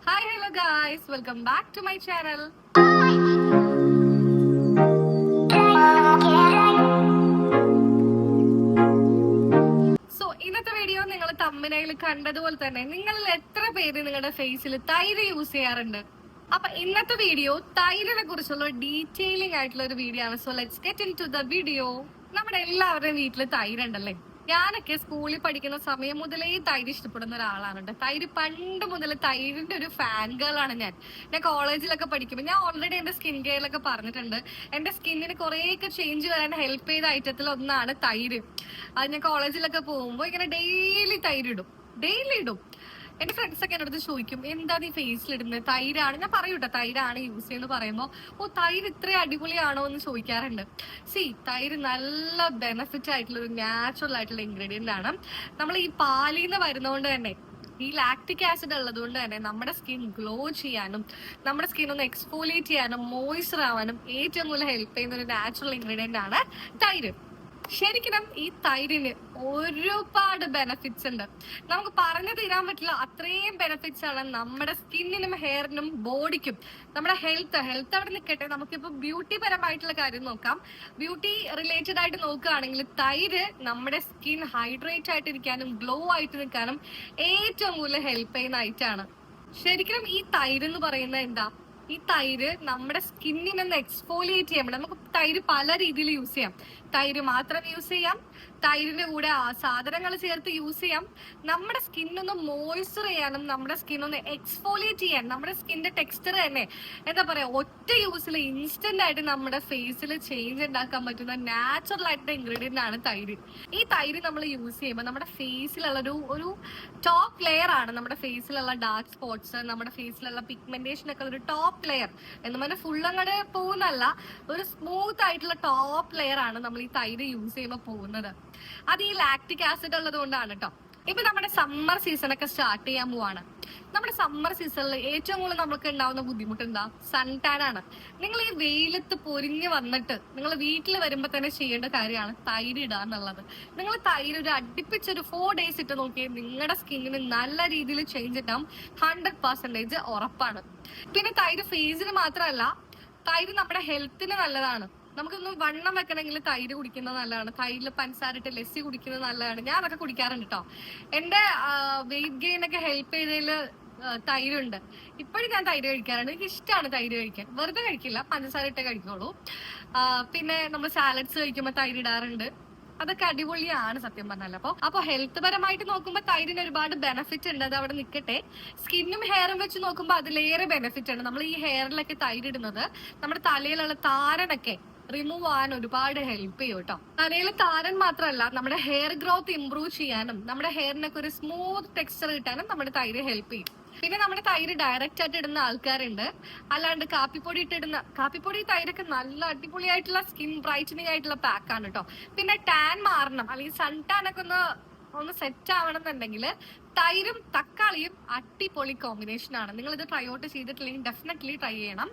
Hi, hello guys, welcome back to my channel. So ഇന്നത്തെ video നിങ്ങൾ തമ്പനയിൽ കണ്ടതുപോലെ തന്നെ നിങ്ങളിൽ എത്ര പേര് നിങ്ങളുടെ ഫേസിൽ തൈര് യൂസ് ചെയ്യാറുണ്ട്? അപ്പൊ ഇന്നത്തെ വീഡിയോ തൈരിനെ കുറിച്ചുള്ള ഡീറ്റെയിലിംഗ് ആയിട്ടുള്ള ഒരു വീഡിയോ ആണ്. So let's get into the video. നമ്മുടെ എല്ലാവരുടെയും വീട്ടിൽ തൈരുണ്ടല്ലേ? ഞാനൊക്കെ സ്കൂളിൽ പഠിക്കുന്ന സമയം മുതലേ തൈര് ഇഷ്ടപ്പെടുന്ന ഒരാളാണ്. തൈര് പണ്ട് മുതൽ തൈരിന്റെ ഒരു ഫാൻ ഗേൾ ആണ് ഞാൻ. കോളേജിലൊക്കെ പഠിക്കുമ്പോൾ ഞാൻ ഓൾറെഡി എന്റെ സ്കിൻ കെയറിലൊക്കെ പറഞ്ഞിട്ടുണ്ട്, എന്റെ സ്കിന്നിന് കുറേയൊക്കെ ചേഞ്ച് വരാൻ ഹെൽപ്പ് ചെയ്ത ഐറ്റത്തിൽ ഒന്നാണ് തൈര്. അത് ഞാൻ കോളേജിലൊക്കെ പോകുമ്പോൾ ഇങ്ങനെ ഡെയിലി ഇടും. എന്റെ ഫ്രണ്ട്സ് ഒക്കെ എന്റെ അടുത്ത് ചോദിക്കും, എന്താ നീ ഫേസിലിടുന്നത്? തൈരാണ്. ഞാൻ പറയൂട്ടെ തൈരാണ് യൂസ് ചെയ്യുന്നത് പറയുമ്പോൾ, ഓ തൈര് ഇത്രയും അടിപൊളിയാണോ എന്ന് ചോദിക്കാറുണ്ട്. തൈര് നല്ല ബെനിഫിറ്റ് ആയിട്ടുള്ള ഒരു നാച്ചുറൽ ആയിട്ടുള്ള ഇൻഗ്രീഡിയന്റ് ആണ്. നമ്മൾ ഈ പാലിൽ നിന്ന് വരുന്നതുകൊണ്ട് തന്നെ, ഈ ലാക്ടിക് ആസിഡ് ഉള്ളത് കൊണ്ട് തന്നെ നമ്മുടെ സ്കിൻ ഗ്ലോ ചെയ്യാനും നമ്മുടെ സ്കിൻ ഒന്ന് എക്സ്ഫോലിയേറ്റ് ചെയ്യാനും മോയ്സ്ചർ ആവാനും ഏറ്റവും കൂടുതൽ ഹെൽപ്പ് ചെയ്യുന്ന ഒരു നാച്ചുറൽ ഇൻഗ്രീഡിയന്റ് ആണ് തൈര്. ശരിക്കും ഈ തൈരിന് ഒരുപാട് ബെനിഫിറ്റ്സ് ഉണ്ട്. നമുക്ക് പറഞ്ഞു തരാൻ പറ്റില്ല, അത്രയും ബെനിഫിറ്റ്സ് ആണ് നമ്മുടെ സ്കിന്നിനും ഹെയറിനും ബോഡിക്കും. നമ്മുടെ ഹെൽത്ത് അവിടെ നിൽക്കട്ടെ, നമുക്കിപ്പോ ബ്യൂട്ടി പരമായിട്ടുള്ള കാര്യം നോക്കാം. ബ്യൂട്ടി റിലേറ്റഡ് ആയിട്ട് നോക്കുകയാണെങ്കിൽ തൈര് നമ്മുടെ സ്കിൻ ഹൈഡ്രേറ്റ് ആയിട്ടിരിക്കാനും ഗ്ലോ ആയിട്ട് നിൽക്കാനും ഏറ്റവും കൂടുതൽ ഹെൽപ്പ് ചെയ്യുന്ന ഐറ്റാണ്. ശരിക്കും ഈ തൈര് എന്ന് പറയുന്നത് എന്താ? ഈ തൈര് നമ്മുടെ സ്കിന്നിനൊന്ന് എക്സ്ഫോലിയേറ്റ് ചെയ്യാൻ പറ്റും. നമുക്ക് തൈര് പല രീതിയിൽ യൂസ് ചെയ്യാം. തൈര് മാത്രം യൂസ് ചെയ്യാം, തൈരിന്റെ കൂടെ സാധനങ്ങൾ ചേർത്ത് യൂസ് ചെയ്യാം. നമ്മുടെ സ്കിന്നൊന്ന് മോയ്സ്ചർ ചെയ്യാനും നമ്മുടെ സ്കിന്നൊന്ന് എക്സ്ഫോലിയേറ്റ് ചെയ്യാൻ, നമ്മുടെ സ്കിന്നിന്റെ ടെക്സ്ചർ തന്നെ എന്താ പറയാ, ഒറ്റ യൂസിൽ ഇൻസ്റ്റന്റ് ആയിട്ട് നമ്മുടെ ഫേസിൽ ചേഞ്ച് ഉണ്ടാക്കാൻ പറ്റുന്ന നാച്ചുറൽ ആയിട്ടുള്ള ഇൻഗ്രീഡിയന്റ് ആണ് തൈര്. ഈ തൈര് നമ്മൾ യൂസ് ചെയ്യുമ്പോൾ നമ്മുടെ ഫേസിലുള്ള ഒരു ടോപ്പ് ലെയർ ആണ്. നമ്മുടെ ഫേസിലുള്ള ഡാർക്ക് സ്പോട്ട്സ്, നമ്മുടെ ഫേസിലുള്ള പിഗ്മെന്റേഷൻ ഒക്കെ ഒരു ടോപ്പ് ലെയർ എന്ന് പറഞ്ഞാൽ ഫുൾ അങ്ങോട്ട് പോകുന്നല്ല, ഒരു സ്മൂത്ത് ആയിട്ടുള്ള ടോപ്പ് ലെയർ ആണ് നമ്മൾ ഈ തൈര് യൂസ് ചെയ്യുമ്പോൾ പോകുന്നത്. അത് ഈ ലാക്ടിക് ആസിഡ് ഉള്ളത് കൊണ്ടാണ് കേട്ടോ. ഇപ്പൊ നമ്മുടെ സമ്മർ സീസൺ ഒക്കെ സ്റ്റാർട്ട് ചെയ്യാൻ പോവാണ്. നമ്മുടെ സമ്മർ സീസണിൽ ഏറ്റവും കൂടുതൽ നമുക്ക് ഉണ്ടാവുന്ന ബുദ്ധിമുട്ട് എന്താ? സൺ ടാൻ ആണ്. നിങ്ങൾ ഈ വെയിലത്ത് പൊരിഞ്ഞ് വന്നിട്ട് നിങ്ങൾ വീട്ടിൽ വരുമ്പോൾ തന്നെ ചെയ്യേണ്ട കാര്യമാണ് തൈര് ഇടുക എന്നുള്ളത്. നിങ്ങൾ തൈര് ഒരു അടുപ്പിച്ചൊരു 4 days ഇട്ട് നോക്കിയാൽ നിങ്ങളുടെ സ്കിന്നിന് നല്ല രീതിയിൽ ചേഞ്ച് ഉണ്ടാവും. 100% ഉറപ്പാണ്. പിന്നെ തൈര് ഫേസിന് മാത്രമല്ല, തൈര് നമ്മുടെ ഹെൽത്തിന് നല്ലതാണ്. നമുക്കൊന്ന് വണ്ണം വെക്കണമെങ്കിൽ തൈര് കുടിക്കുന്നത് നല്ലതാണ്. തൈരിൽ പഞ്ചസാരിട്ട് ലസ്സി കുടിക്കുന്നത് നല്ലതാണ്. ഞാൻ അതൊക്കെ കുടിക്കാറുണ്ട് കേട്ടോ. എന്റെ വെയിറ്റ് ഗെയിൻ ഒക്കെ ഹെൽപ്പ് ചെയ്തതിൽ തൈരുണ്ട്. ഇപ്പോഴും ഞാൻ തൈര് കഴിക്കാറുണ്ട്. എനിക്ക് ഇഷ്ടമാണ് തൈര് കഴിക്കാൻ. വെറുതെ കഴിക്കില്ല, പഞ്ചസാര ഇട്ടേ കഴിക്കുള്ളൂ. പിന്നെ നമ്മൾ സാലഡ്സ് കഴിക്കുമ്പോൾ തൈര് ഇടാറുണ്ട്. അതൊക്കെ അടിപൊളിയാണ് സത്യം പറഞ്ഞാൽ. അപ്പൊ ഹെൽത്ത് പരമായിട്ട് നോക്കുമ്പോൾ തൈരിന് ഒരുപാട് ബെനിഫിറ്റ് ഉണ്ട്. അത് അവിടെ നിൽക്കട്ടെ. സ്കിന്നും ഹെയറും വെച്ച് നോക്കുമ്പോൾ അതിലേറെ ബെനിഫിറ്റ് ഉണ്ട്. നമ്മൾ ഈ ഹെയറിലൊക്കെ തൈര് ഇടുന്നത് നമ്മുടെ തലയിലുള്ള താരനൊക്കെ റിമൂവ് ആവാൻ ഒരുപാട് ഹെൽപ്പ് ചെയ്യും കേട്ടോ. തലയിൽ താരൻ മാത്രമല്ല, നമ്മുടെ ഹെയർ ഗ്രോത്ത് ഇംപ്രൂവ് ചെയ്യാനും നമ്മുടെ ഹെയറിനൊക്കെ ഒരു സ്മൂത്ത് ടെക്സ്ചർ കിട്ടാനും നമ്മുടെ തൈര് ഹെൽപ്പ് ചെയ്യും. പിന്നെ നമ്മുടെ തൈര് ഡയറക്റ്റ് ആയിട്ട് ഇടുന്ന ആൾക്കാരുണ്ട്, അല്ലാണ്ട് കാപ്പിപ്പൊടി തൈരൊക്കെ നല്ല അടിപൊളിയായിട്ടുള്ള സ്കിൻ ബ്രൈറ്റനിങ് ആയിട്ടുള്ള പാക്കാണ് കേട്ടോ. പിന്നെ ടാൻ മാറണം അല്ലെങ്കിൽ സൺ ടാൻ ഒക്കെ ഒന്ന് സെറ്റ് ആവണം എന്നുണ്ടെങ്കിൽ തൈരും തക്കാളിയും അടിപൊളി കോമ്പിനേഷൻ ആണ്. നിങ്ങൾ ഇത് ട്രൈ ഔട്ട് ചെയ്തിട്ടില്ലെങ്കിൽ ഡെഫിനറ്റ്ലി ട്രൈ ചെയ്യണം.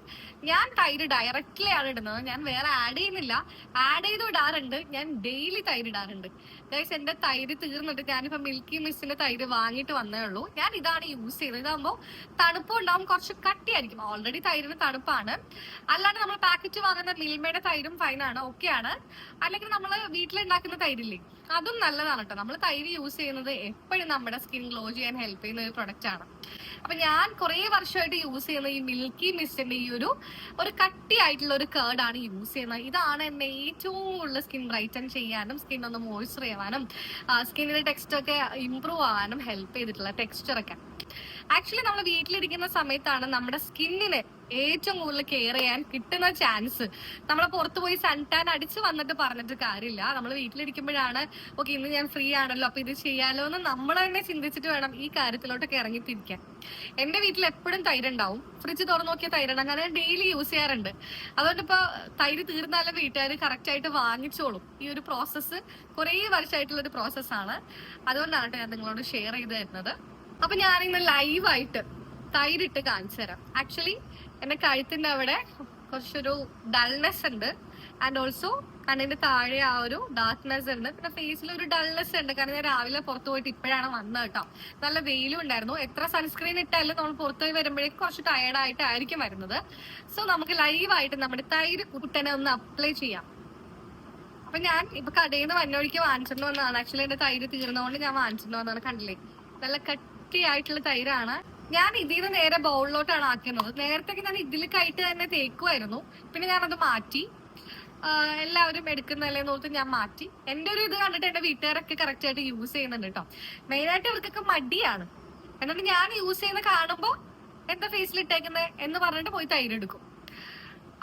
ഞാൻ തൈര് ഡയറക്റ്റ്ലി ആണ് ഇടുന്നത്, ഞാൻ വേറെ ആഡ് ചെയ്യുന്നില്ല. ആഡ് ചെയ്ത് ഇടാറുണ്ട്, ഞാൻ ഡെയിലി തൈര് ഇടാറുണ്ട്. ഗൈസ്, എന്റെ തൈര് തീർന്നിട്ട് ഞാനിപ്പോ മിൽക്കി മിസ്റ്റിന്റെ തൈര് വാങ്ങിയിട്ട് വന്നേ ഉള്ളൂ. ഞാൻ ഇതാണ് യൂസ് ചെയ്യുന്നത്. ഇതാകുമ്പോൾ തണുപ്പും ഉണ്ടാവും, കുറച്ച് കട്ടിയായിരിക്കും. ഓൾറെഡി തൈരിന് തണുപ്പാണ്. അല്ലാണ്ട് നമ്മൾ പാക്കറ്റ് വാങ്ങുന്ന മിൽമയുടെ തൈരും ഫൈനാണ്, ഓക്കെയാണ്. അല്ലെങ്കിൽ നമ്മൾ വീട്ടിലുണ്ടാക്കുന്ന തൈരില്ലേ, അതും നല്ലതാണ് കേട്ടോ. നമ്മൾ തൈര് യൂസ് ചെയ്യുന്നത് എപ്പോഴും നമ്മുടെ സ്കിൻ ഗ്ലോ ചെയ്യാൻ ഹെൽപ്പ് ചെയ്യുന്ന ഒരു പ്രൊഡക്റ്റ് ആണ്. അപ്പൊ ഞാൻ കുറെ വർഷമായിട്ട് യൂസ് ചെയ്യുന്ന ഈ മിൽക്കി മിസ്റ്റിന്റെ ഈ ഒരു കട്ടിയായിട്ടുള്ള ഒരു കേർഡാണ് യൂസ് ചെയ്യുന്നത്. ഇതാണ് എന്നെ ഏറ്റവും കൂടുതൽ സ്കിൻ ബ്രൈറ്റൻ ചെയ്യാനും സ്കിൻ ഒന്ന് മോയ്സ്ചർ ചെയ്യാനും സ്കിന്നിന്റെ ടെക്സ്ചർ ഒക്കെ ഇംപ്രൂവ് ആവാനും ഹെൽപ്പ് ചെയ്തിട്ടുള്ള ടെക്സ്ചറൊക്കെ. ആക്ച്വലി നമ്മൾ വീട്ടിലിരിക്കുന്ന സമയത്താണ് നമ്മുടെ സ്കിന്നിനെ ഏറ്റവും കൂടുതൽ കെയർ ചെയ്യാൻ കിട്ടുന്ന ചാൻസ്. നമ്മൾ പുറത്തു പോയി സൺ ടാൻ അടിച്ച് വന്നിട്ട് പറഞ്ഞിട്ട് കാര്യമില്ല. നമ്മൾ വീട്ടിലിരിക്കുമ്പോഴാണ് ഓക്കെ ഇന്ന് ഞാൻ ഫ്രീ ആണല്ലോ, അപ്പൊ ഇത് ചെയ്യാലോ എന്ന് നമ്മൾ തന്നെ ചിന്തിച്ചിട്ട് വേണം ഈ കാര്യത്തിലോട്ടൊക്കെ ഇറങ്ങിത്തിരിക്കാൻ. എന്റെ വീട്ടിൽ എപ്പോഴും തൈരുണ്ടാവും. ഫ്രിഡ്ജ് തുറന്നു നോക്കിയ തൈരുണ്ടാവും, കാരണം ഡെയിലി യൂസ് ചെയ്യാറുണ്ട്. അതുകൊണ്ട് ഇപ്പൊ തൈര് തീർന്നാലും വീട്ടുകാർ കറക്റ്റ് ആയിട്ട് വാങ്ങിച്ചോളും. ഈ ഒരു പ്രോസസ്സ് കുറെ വർഷമായിട്ടുള്ള ഒരു പ്രോസസ്സാണ്. അതുകൊണ്ടാണ് ഞാൻ നിങ്ങളോട് ഷെയർ ചെയ്ത് തരുന്നത്. അപ്പൊ ഞാനിന്ന് ലൈവായിട്ട് തൈരിട്ട് കാണിച്ചു തരാം. ആക്ച്വലി എന്റെ കഴുത്തിന്റെ അവിടെ കുറച്ചൊരു ഡൾനെസ് ഉണ്ട്, ആൻഡ് ഓൾസോ കണ്ണിന്റെ താഴെ ആ ഒരു ഡാർക്ക്നെസ് ഉണ്ട്, പിന്നെ ഫേസിൽ ഒരു ഡൾനെസ് ഉണ്ട്. കാരണം ഞാൻ രാവിലെ പുറത്തു പോയിട്ട് ഇപ്പോഴാണ് വന്നത് കേട്ടോ. നല്ല വെയിലും ഉണ്ടായിരുന്നു. എത്ര സൺസ്ക്രീൻ ഇട്ടാലും നമ്മൾ പുറത്തുപോയി വരുമ്പോഴേക്കും കുറച്ച് ടയർഡായിട്ടായിരിക്കും വരുന്നത്. സോ നമുക്ക് ലൈവായിട്ട് നമ്മുടെ തൈര് കുട്ടനെ ഒന്ന് അപ്ലൈ ചെയ്യാം. അപ്പൊ ഞാൻ ഇപ്പൊ കടയിൽ നിന്ന് വന്നൊഴിക്ക് വാങ്ങിച്ചിട്ട് വന്നതാണ്. ആക്ച്വലി എന്റെ തൈര് തീർന്നതുകൊണ്ട് ഞാൻ വാങ്ങിച്ചിട്ട് വന്നതാണ്. കണ്ടില്ലേ, നല്ല കട്ടിയായിട്ടുള്ള തൈരാണ്. ഞാൻ ഇതിൽ നിന്ന് നേരെ ബൗളിലോട്ടാണ് ആക്കുന്നത്. നേരത്തെ ഞാൻ ഇതിലേക്കായിട്ട് തന്നെ തേക്കുമായിരുന്നു, പിന്നെ ഞാനത് മാറ്റി. എല്ലാവരും എടുക്കുന്നതല്ലേ നോർത്ത് ഞാൻ മാറ്റി. എന്റെ ഒരു ഇത് കണ്ടിട്ട് എന്റെ വീട്ടുകാരൊക്കെ കറക്റ്റ് ആയിട്ട് യൂസ് ചെയ്യുന്നുണ്ട് കേട്ടോ. മെയിനായിട്ട് ഇവർക്കൊക്കെ മടിയാണ്. എന്നിട്ട് ഞാൻ യൂസ് ചെയ്യുന്ന കാണുമ്പോ എന്താ ഫേസിൽ ഇട്ടേക്കുന്നത് എന്ന് പറഞ്ഞിട്ട് പോയി തൈര് എടുക്കും.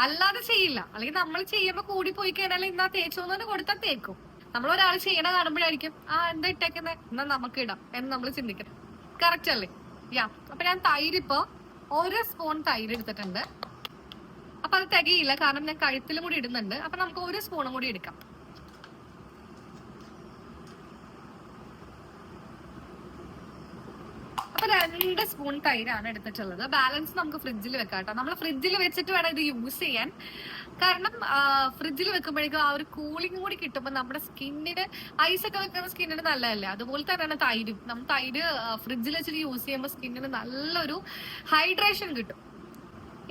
അല്ലാതെ ചെയ്യില്ല. അല്ലെങ്കിൽ നമ്മൾ ചെയ്യുമ്പോ കൂടി പോയി കഴിഞ്ഞാൽ ഇന്നാ തേച്ചോന്നു കൊടുത്താൽ തേക്കും. നമ്മൾ ഒരാൾ ചെയ്യണ കാണുമ്പോഴായിരിക്കും എന്താ ഇട്ടേക്കുന്നത്, എന്നാ നമുക്ക് ഇടാം എന്ന് നമ്മൾ ചിന്തിക്കണം. കറക്റ്റ് അല്ലേ? യാ. അപ്പൊ ഞാൻ തൈര് ഇപ്പൊ 1 സ്പൂൺ തൈര് എടുത്തിട്ടുണ്ട്. അപ്പൊ അത് തികയില്ല, കാരണം ഞാൻ കഴുത്തിലും കൂടി ഇടുന്നുണ്ട്. അപ്പൊ നമുക്ക് 1 സ്പൂണും കൂടി എടുക്കാം. അപ്പൊ 2 സ്പൂൺ തൈരാണ് എടുത്തിട്ടുള്ളത്. ബാലൻസ് നമുക്ക് ഫ്രിഡ്ജിൽ വെക്കാം കേട്ടോ. നമ്മൾ ഫ്രിഡ്ജിൽ വെച്ചിട്ട് വേണം ഇത് യൂസ് ചെയ്യാൻ. കാരണം ഫ്രിഡ്ജിൽ വെക്കുമ്പോഴേക്കും ആ ഒരു കൂളിംഗ് കൂടി കിട്ടുമ്പോൾ നമ്മുടെ സ്കിന്നിന്, ഐസൊക്കെ വെക്കുന്ന സ്കിന്നിന് നല്ലതല്ലേ. അതുപോലെ തന്നെയാണ് തൈരും. നമ്മൾ തൈര് ഫ്രിഡ്ജിൽ വെച്ചിട്ട് യൂസ് ചെയ്യുമ്പോൾ സ്കിന്നിന് നല്ലൊരു ഹൈഡ്രേഷൻ കിട്ടും.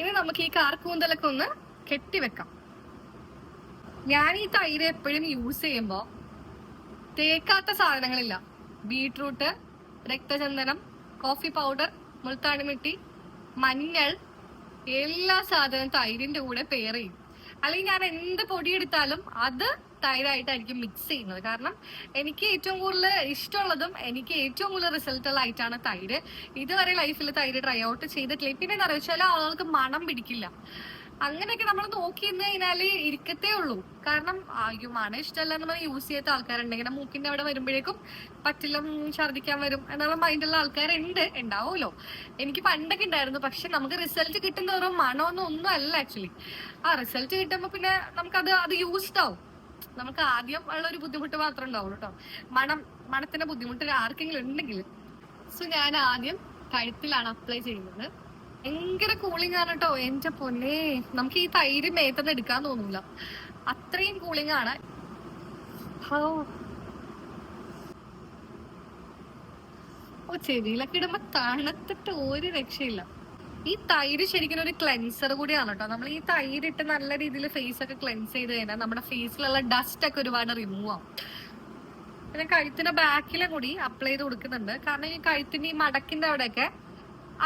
ഇനി നമുക്ക് ഈ കാർക്കൂന്തലൊക്കെ ഒന്ന് കെട്ടിവെക്കാം. ഞാൻ ഈ തൈര് എപ്പോഴും യൂസ് ചെയ്യുമ്പോൾ തേക്കാത്ത സാധനങ്ങളില്ല. ബീട്രൂട്ട്, രക്തചന്ദനം, കോഫി പൗഡർ, മുൾത്താണി മിട്ടി, മഞ്ഞൾ, എല്ലാ സാധനവും തൈരിന്റെ കൂടെ പെയർ ചെയ്യും. അല്ലെങ്കിൽ ഞാൻ എന്ത് പൊടിയെടുത്താലും അത് തൈരായിട്ടായിരിക്കും മിക്സ് ചെയ്യുന്നത്. കാരണം എനിക്ക് ഏറ്റവും കൂടുതൽ ഇഷ്ടമുള്ളതും എനിക്ക് ഏറ്റവും കൂടുതൽ റിസൾട്ടുള്ള ആയിട്ടാണ് തൈര്. ഇതുവരെ ലൈഫിൽ തൈര് ട്രൈ ഔട്ട് ചെയ്തിട്ടില്ല. പിന്നെ എന്താ പറയുക, ചില ആളുകൾക്ക് മണം പിടിക്കില്ല. അങ്ങനെയൊക്കെ നമ്മൾ നോക്കി നിന്ന് കഴിഞ്ഞാല് ഇരിക്കത്തേ ഉള്ളൂ. കാരണം മണം ഇഷ്ടമല്ല എന്ന് പറഞ്ഞാൽ യൂസ് ചെയ്യാത്ത ആൾക്കാരുണ്ടെങ്കിൽ മൂക്കിന്റെ അവിടെ വരുമ്പോഴേക്കും പറ്റില്ല, ഛർദിക്കാൻ വരും എന്നുള്ള മൈൻഡുള്ള ആൾക്കാരുണ്ട്, ഉണ്ടാവുമല്ലോ. എനിക്ക് പണ്ടൊക്കെ ഉണ്ടായിരുന്നു. പക്ഷെ നമുക്ക് റിസൾട്ട് കിട്ടുന്നവരും മണമൊന്നും അല്ല ആക്ച്വലി. റിസൾട്ട് കിട്ടുമ്പോ പിന്നെ അത് യൂസ്ഡ് ആവും. നമുക്ക് ആദ്യം ഉള്ള ഒരു ബുദ്ധിമുട്ട് മാത്രമേ ഉണ്ടാവുള്ളൂ കേട്ടോ. മണത്തിന്റെ ബുദ്ധിമുട്ട് ആർക്കെങ്കിലും ഉണ്ടെങ്കിൽ. സോ ഞാൻ ആദ്യം കഴുത്തിലാണ് അപ്ലൈ ചെയ്യുന്നത്. ഭയങ്കര കൂളിംഗ് ആണ് കേട്ടോ. എന്റെ പൊന്നേ, നമുക്ക് ഈ തൈര് മേത്തത് എടുക്കാൻ തോന്നൂല, അത്രയും കൂളിംഗ് ആണ്. ചെവിയിലൊക്കെ ഇടുമ്പോ തണുത്തിട്ട് ഒരു രക്ഷയില്ല. ഈ തൈര് ശരിക്കും ഒരു ക്ലെൻസർ കൂടിയാണ് കേട്ടോ. നമ്മൾ ഈ തൈരിട്ട് നല്ല രീതിയിൽ ഫേസ് ഒക്കെ ക്ലെൻസ് ചെയ്ത് കഴിഞ്ഞാൽ നമ്മുടെ ഫേസിലുള്ള ഡസ്റ്റ് ഒക്കെ ഒരുപാട് റിമൂവ് ആവും. പിന്നെ കഴുത്തിന്റെ ബാക്കിലും കൂടി അപ്ലൈ ചെയ്ത് കൊടുക്കുന്നുണ്ട്. കാരണം ഈ കഴുത്തിന്റെ ഈ മടക്കിന്റെ അവിടെയൊക്കെ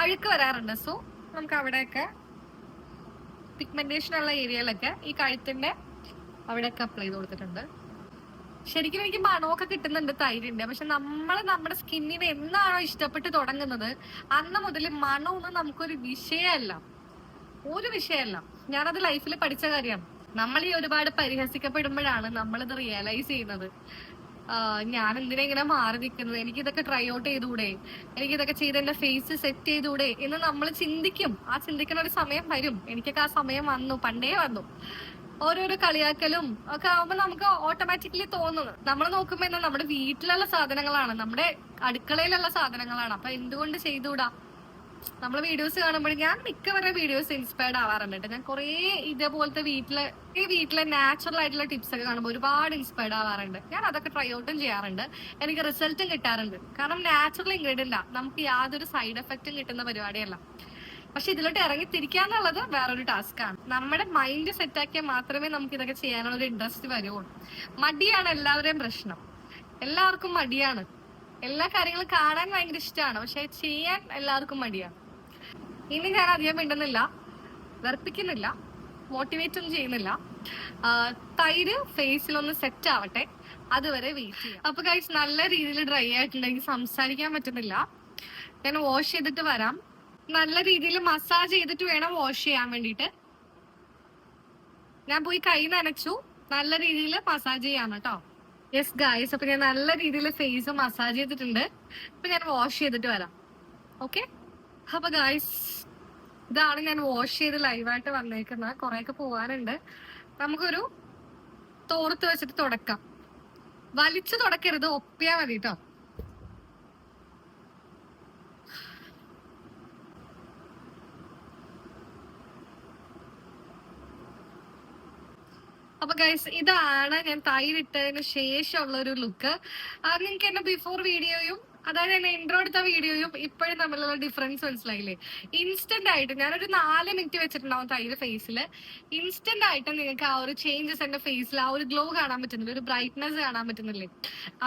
അഴുക്ക് വരാറുണ്ട്. സോ നമുക്ക് അവിടെയൊക്കെ പിഗ്മെന്റേഷൻ ഉള്ള ഏരിയയിലൊക്കെ ഈ കഴുത്തിന്റെ അവിടെയൊക്കെ അപ്ലൈ ചെയ്ത് കൊടുത്തിട്ടുണ്ട്. ശരിക്കും എനിക്ക് മണമൊക്കെ കിട്ടുന്നുണ്ട് തൈരിന്റെ. പക്ഷെ നമ്മുടെ സ്കിന്നിനെ എന്നാണോ ഇഷ്ടപ്പെട്ട് തുടങ്ങുന്നത് അന്ന് മുതൽ മണമൊന്നും നമുക്കൊരു വിഷയമല്ല, ഒരു വിഷയമല്ല. ഞാനത് ലൈഫിൽ പഠിച്ച കാര്യമാണ്. നമ്മൾ ഈ ഒരുപാട് പരിഹസിക്കപ്പെടുമ്പോഴാണ് നമ്മളിത് റിയലൈസ് ചെയ്യുന്നത്. ഞാൻ എന്തിനാ ഇങ്ങനെ മാറി നിൽക്കുന്നത്, എനിക്കിതൊക്കെ ട്രൈ ഔട്ട് ചെയ്തുകൂടെ, എനിക്കിതൊക്കെ ചെയ്ത് എന്റെ ഫേസ് സെറ്റ് ചെയ്തുകൂടെ എന്ന് നമ്മൾ ചിന്തിക്കും. ആ ചിന്തിക്കുന്ന ഒരു സമയം വരും. എനിക്കൊക്കെ ആ സമയം വന്നു, പണ്ടേ വന്നു. ഓരോരോ കളിയാക്കലും ഒക്കെ ആവുമ്പോ നമുക്ക് ഓട്ടോമാറ്റിക്കലി തോന്നുന്നത്, നമ്മൾ നോക്കുമ്പോ എന്താ, നമ്മുടെ വീട്ടിലുള്ള സാധനങ്ങളാണ്, നമ്മുടെ അടുക്കളയിലുള്ള സാധനങ്ങളാണ്. അപ്പൊ എന്തുകൊണ്ട് ചെയ്തുകൂടാ? നമ്മൾ വീഡിയോസ് കാണുമ്പോൾ ഞാൻ മിക്കവരുടെ വീഡിയോസ് ഇൻസ്പയർഡ് ആവാറുണ്ട്. ഞാൻ കുറെ ഇതേപോലത്തെ വീട്ടിലെ നാച്ചുറൽ ആയിട്ടുള്ള ടിപ്സ് ഒക്കെ കാണുമ്പോൾ ഒരുപാട് ഇൻസ്പയർഡ് ആവാറുണ്ട്. ഞാൻ അതൊക്കെ ട്രൈ ഔട്ടും ചെയ്യാറുണ്ട്. എനിക്ക് റിസൾട്ടും കിട്ടാറുണ്ട്. കാരണം നാച്ചുറൽ ഇൻഗ്രീഡിയന്റ് നമുക്ക് യാതൊരു സൈഡ് എഫക്റ്റും കിട്ടുന്ന പരിപാടിയല്ല. പക്ഷെ ഇതിലോട്ട് ഇറങ്ങി തിരിക്കാന്നുള്ളത് വേറൊരു ടാസ്ക് ആണ്. നമ്മുടെ മൈൻഡ് സെറ്റാക്കിയാൽ മാത്രമേ നമുക്ക് ഇതൊക്കെ ചെയ്യാനുള്ള ഒരു ഇൻട്രസ്റ്റ് വരുള്ളൂ. മടിയാണ് എല്ലാവരുടെയും പ്രശ്നം. എല്ലാവർക്കും മടിയാണ്. എല്ലാ കാര്യങ്ങളും കാണാൻ ഭയങ്കര ഇഷ്ടമാണ്, പക്ഷെ ചെയ്യാൻ എല്ലാവർക്കും മടിയാണ്. ഇനി ഞാൻ അധികം മിണ്ടുന്നില്ല, വെറുപ്പിക്കുന്നില്ല, മോട്ടിവേറ്റ് ഒന്നും ചെയ്യുന്നില്ല. തൈര് ഫേസിലൊന്ന് സെറ്റ് ആവട്ടെ, അതുവരെ വെയിറ്റ് ചെയ്യാം. അപ്പൊ ഗൈസ്, നല്ല രീതിയിൽ ഡ്രൈ ആയിട്ടുണ്ടെങ്കിൽ സംസാരിക്കാൻ പറ്റുന്നില്ല. ഞാൻ വാഷ് ചെയ്തിട്ട് വരാം. നല്ല രീതിയിൽ മസാജ് ചെയ്തിട്ട് വേണം വാഷ് ചെയ്യാൻ വേണ്ടിട്ട്. ഞാൻ പോയി കൈ നനച്ചു, നല്ല രീതിയിൽ മസാജ് ചെയ്യാൻ കേട്ടോ. യെസ് ഗായ്സ്, അപ്പൊ ഞാൻ നല്ല രീതിയിൽ ഫേസ് മസാജ് ചെയ്തിട്ടുണ്ട്. അപ്പൊ ഞാൻ വാഷ് ചെയ്തിട്ട് വരാം. ഓക്കെ. അപ്പൊ ഗായ്സ്, ഇതാണ് ഞാൻ വാഷ് ചെയ്ത് ലൈവായിട്ട് വന്നേക്കുന്നത്. കുറെയൊക്കെ പോവാനുണ്ട്. നമുക്കൊരു തോർത്ത് വെച്ചിട്ട് തുടക്കാം. വലിച്ചു തുടക്കരുത്, ഒപ്പിയാ മതി കേട്ടോ. അപ്പൊ ഗൈസ് ഇതാണ് ഞാൻ തൈരിട്ടതിന് ശേഷമുള്ള ഒരു ലുക്ക്. നിങ്ങൾക്ക് എന്റെ ബിഫോർ വീഡിയോയും അതായത് എന്നെ ഇൻട്രോ എടുത്ത വീഡിയോയും ഇപ്പോഴും തമ്മിലുള്ള ഡിഫറൻസ് മനസ്സിലായില്ലേ? ഇൻസ്റ്റന്റ് ആയിട്ട് ഞാനൊരു 4 മിനിറ്റ് വെച്ചിട്ടുണ്ടാവും തൈര് ഫേസിൽ. ഇൻസ്റ്റന്റ് ആയിട്ട് നിങ്ങൾക്ക് ആ ഒരു ചേഞ്ചസ് എന്റെ ഫേസിൽ, ആ ഒരു ഗ്ലോ കാണാൻ പറ്റുന്നില്ല, ഒരു ബ്രൈറ്റ്നെസ് കാണാൻ പറ്റുന്നില്ലേ?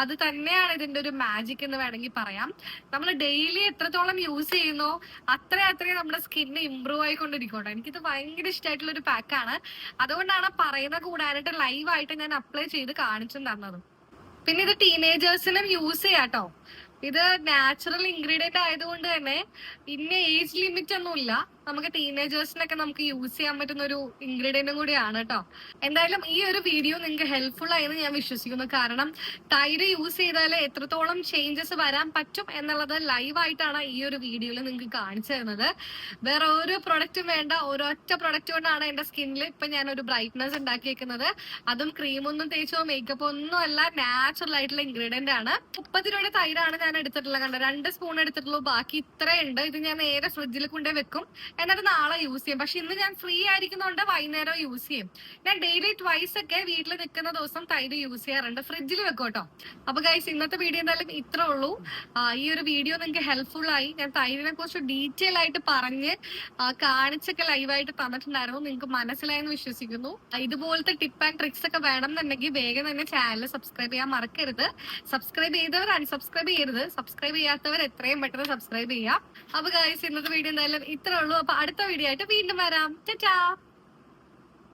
അത് തന്നെയാണ് ഇതിന്റെ ഒരു മാജിക് എന്ന് വേണമെങ്കിൽ പറയാം. നമ്മൾ ഡെയിലി എത്രത്തോളം യൂസ് ചെയ്യുന്നോ അത്രയും നമ്മുടെ സ്കിന്ന് ഇമ്പ്രൂവ് ആയിക്കൊണ്ടിരിക്കട്ടെ. എനിക്കിത് ഭയങ്കര ഇഷ്ടമായിട്ടുള്ള ഒരു പാക്കാണ്. അതുകൊണ്ടാണ് പറയുന്ന കൂടാനായിട്ട് ലൈവായിട്ട് ഞാൻ അപ്ലൈ ചെയ്ത് കാണിച്ചു തന്നത്. പിന്നെ ഇത് ടീനേജേഴ്സിനും യൂസ് ചെയ്യാട്ടോ. ഇത് നാച്ചുറൽ ഇൻഗ്രീഡിയന്റ് ആയതുകൊണ്ട് തന്നെ ഇന്ന ഏജ് ലിമിറ്റ് ഒന്നുമില്ല. നമുക്ക് ടീനേജേഴ്സിനൊക്കെ നമുക്ക് യൂസ് ചെയ്യാൻ പറ്റുന്ന ഒരു ഇൻഗ്രീഡിയന്റും കൂടിയാണ് കേട്ടോ. എന്തായാലും ഈ ഒരു വീഡിയോ നിങ്ങൾക്ക് ഹെൽപ്ഫുൾ ആയെന്ന് ഞാൻ വിശ്വസിക്കുന്നു. കാരണം തൈര് യൂസ് ചെയ്താൽ എത്രത്തോളം ചേഞ്ചസ് വരാൻ പറ്റും എന്നുള്ളത് ലൈവായിട്ടാണ് ഈ ഒരു വീഡിയോയിൽ നിങ്ങൾക്ക് കാണിച്ചു തരുന്നത്. വേറെ ഒരു പ്രൊഡക്റ്റും വേണ്ട, ഒരൊറ്റ പ്രൊഡക്റ്റ് കൊണ്ടാണ് എന്റെ സ്കിന്നിൽ ഇപ്പൊ ഞാൻ ഒരു ബ്രൈറ്റ്നസ് ഉണ്ടാക്കിയേക്കുന്നത്. അതും ക്രീമൊന്നും തേച്ചോ മേക്കപ്പ് ഒന്നും അല്ല, നാച്ചുറൽ ആയിട്ടുള്ള ഇൻഗ്രീഡിയന്റ് ആണ്. 30 രൂപയുടെ തൈരാണ് ഞാൻ എടുത്തിട്ടുള്ളത്. കണ്ടോ, 2 സ്പൂൺ എടുത്തിട്ടുള്ളൂ, ബാക്കി ഇത്രയുണ്ട്. ഇത് ഞാൻ നേരെ ഫ്രിഡ്ജിൽ കൊണ്ടേ വെക്കും, എന്നിട്ട് നാളെ യൂസ് ചെയ്യും. പക്ഷെ ഇന്ന് ഞാൻ ഫ്രീ ആയിരിക്കുന്നതുകൊണ്ട് വൈകുന്നേരം യൂസ് ചെയ്യും. ഞാൻ ഡെയിലി ട്വൈസ് ഒക്കെ വീട്ടിൽ നിൽക്കുന്ന ദിവസം തൈര് യൂസ് ചെയ്യാറുണ്ട്, ഫ്രിഡ്ജിൽ വെക്കും കേട്ടോ. അപ്പൊ ഗൈസ് ഇന്നത്തെ വീഡിയോ എന്തായാലും ഇത്രേ ഉള്ളൂ. ഈ ഒരു വീഡിയോ നിങ്ങൾക്ക് ഹെൽപ്ഫുൾ ആയി. ഞാൻ തൈരിനെ കുറിച്ച് ഡീറ്റെയിൽ ആയിട്ട് പറഞ്ഞ് കാണിച്ചൊക്കെ ലൈവായിട്ട് തന്നിട്ടുണ്ടായിരുന്നു. നിങ്ങൾക്ക് മനസ്സിലായെന്ന് വിശ്വസിക്കുന്നു. ഇതുപോലത്തെ ടിപ്പ് ആൻഡ് ട്രിക്സ് ഒക്കെ വേണമെന്നുണ്ടെങ്കിൽ വേഗം തന്നെ ചാനൽ സബ്സ്ക്രൈബ് ചെയ്യാൻ മറക്കരുത്. സബ്സ്ക്രൈബ് ചെയ്തവർ അൺസബ്സ്ക്രൈബ് ചെയ്യരുത്, സബ്സ്ക്രൈബ് ചെയ്യാത്തവർ എത്രയും പെട്ടെന്ന് സബ്സ്ക്രൈബ് ചെയ്യാം. അപ്പൊ ഗൈസ് ഇന്നത്തെ വീഡിയോ എന്തായാലും ഇത്രേ ഉള്ളൂ. അപ്പൊ അടുത്ത വീഡിയോ ആയിട്ട് വീണ്ടും വരാം. ടാറ്റാ.